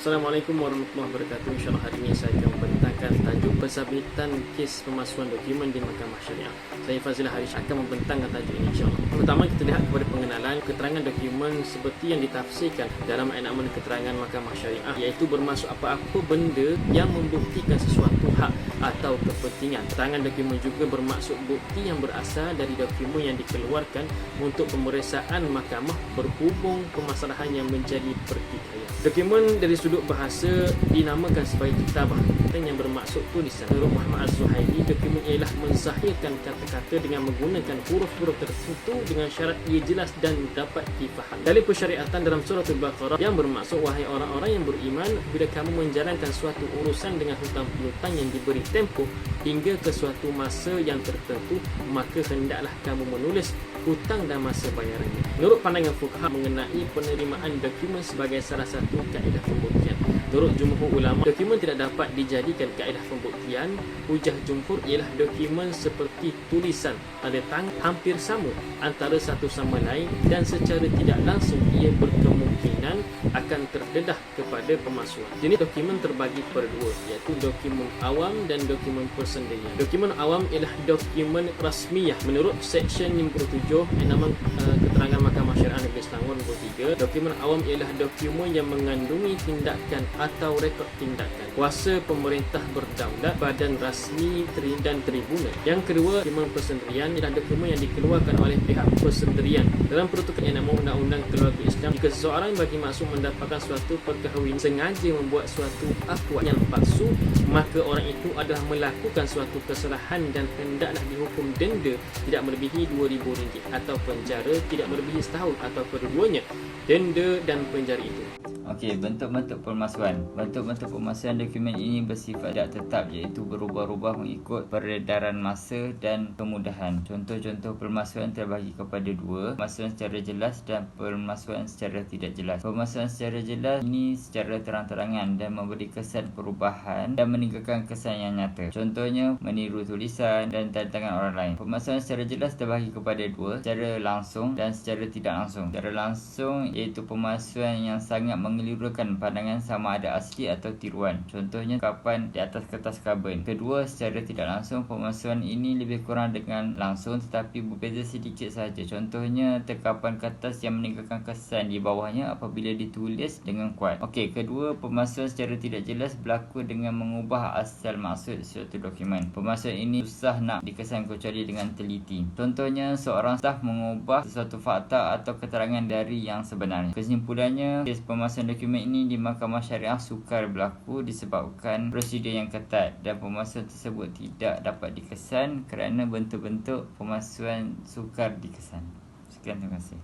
Assalamualaikum warahmatullahi wabarakatuh. InsyaAllah hari ini saya akan membentangkan tajuk pensabitan kes pemalsuan dokumen di Mahkamah Syariah. Saya Fazilah Harish akan membentangkan tajuk ini insyaAllah. Pertama, kita lihat kepada pengenalan keterangan dokumen seperti yang ditafsirkan dalam enakmen keterangan Mahkamah Syariah, iaitu bermaksud apa-apa benda yang membuktikan sesuatu hak atau kepentingan. Keterangan dokumen juga bermaksud bukti yang berasal dari dokumen yang dikeluarkan untuk pemeriksaan mahkamah berhubung permasalahan yang menjadi pertikaian. Dokumen dari sudut bahasa dinamakan sebagai kitabah, yang bermaksud tulisan. Menurut Muhammad Az-Zuhaili, dokumen ialah menzahirkan kata-kata dengan menggunakan huruf-huruf tertentu dengan syarat ia jelas dan dapat difahami. Dalil persyariatan dalam surah Al-Baqarah yang bermaksud, wahai orang-orang yang beriman, bila kamu menjalankan suatu urusan dengan hutang piutang yang diberi tempoh hingga ke suatu masa yang tertentu, maka hendaklah kamu menulis hutang dan masa bayarannya. Menurut pandangan fuqaha mengenai penerimaan dokumen sebagai salah satu kaedah pembuktian, menurut jumhur ulama, dokumen tidak dapat dijadikan kaedah pembuktian. Hujah jumhur ialah dokumen seperti tulisan tanda tangan hampir sama antara satu sama lain dan secara tidak langsung ia berkemungkinan akan terdedah kepada pemalsuan. Jenis dokumen terbagi kepada dua, iaitu dokumen awam dan dokumen persendirian. Dokumen awam ialah dokumen rasmiyah menurut Seksyen 57 enakmen keterangan Mahkamah Syariah Negeri Selangor nombor 3. Dokumen awam ialah dokumen yang mengandungi tindakan atau rekod tindakan kuasa pemerintah berdaulat, badan rasmi dan tribunal. Yang kedua, dokumen persendirian ialah dokumen yang dikeluarkan oleh pihak persendirian dalam peruntukan yang nama Undang-Undang Keluarga Islam. Jika seseorang bagi maksud mendapatkan suatu perkahwinan sengaja membuat suatu akwat yang palsu, maka orang itu adalah melakukan suatu kesalahan dan hendaklah dihukum denda tidak melebihi RM2,000 atau penjara tidak melebihi setahun atau kedua-duanya denda dan penjara itu. Okey, bentuk-bentuk pemalsuan. Bentuk-bentuk pemalsuan dokumen ini bersifat tidak tetap, iaitu berubah-ubah mengikut peredaran masa dan kemudahan. Contoh-contoh pemalsuan terbagi kepada dua: pemalsuan secara jelas dan pemalsuan secara tidak jelas. Pemalsuan secara jelas ini secara terang-terangan dan memberi kesan perubahan dan meninggalkan kesan yang nyata. Contohnya meniru tulisan dan tanda tangan orang lain. Pemalsuan secara jelas terbagi kepada dua: secara langsung dan secara tidak langsung. Secara langsung iaitu pemalsuan yang sangat mengelirukan pandangan sama ada asli atau tiruan. Contohnya tekapan di atas kertas karbon. Kedua, secara tidak langsung, pemalsuan ini lebih kurang dengan langsung tetapi berbeza sedikit sahaja. Contohnya tekapan kertas yang meninggalkan kesan di bawahnya apabila ditulis dengan kuat. Okey, kedua, pemalsuan secara tidak jelas berlaku dengan mengubah asal maksud suatu dokumen. Pemalsuan ini susah nak dikesan kecuali dengan teliti. Contohnya, seorang staf mengubah sesuatu fakta atau keterangan dari yang sebenarnya. Kesimpulannya, kes pemalsuan dokumen ini di Mahkamah Syariah sukar berlaku disebabkan prosedur yang ketat dan pemalsuan tersebut tidak dapat dikesan kerana bentuk-bentuk pemalsuan sukar dikesan. Sekian, terima kasih.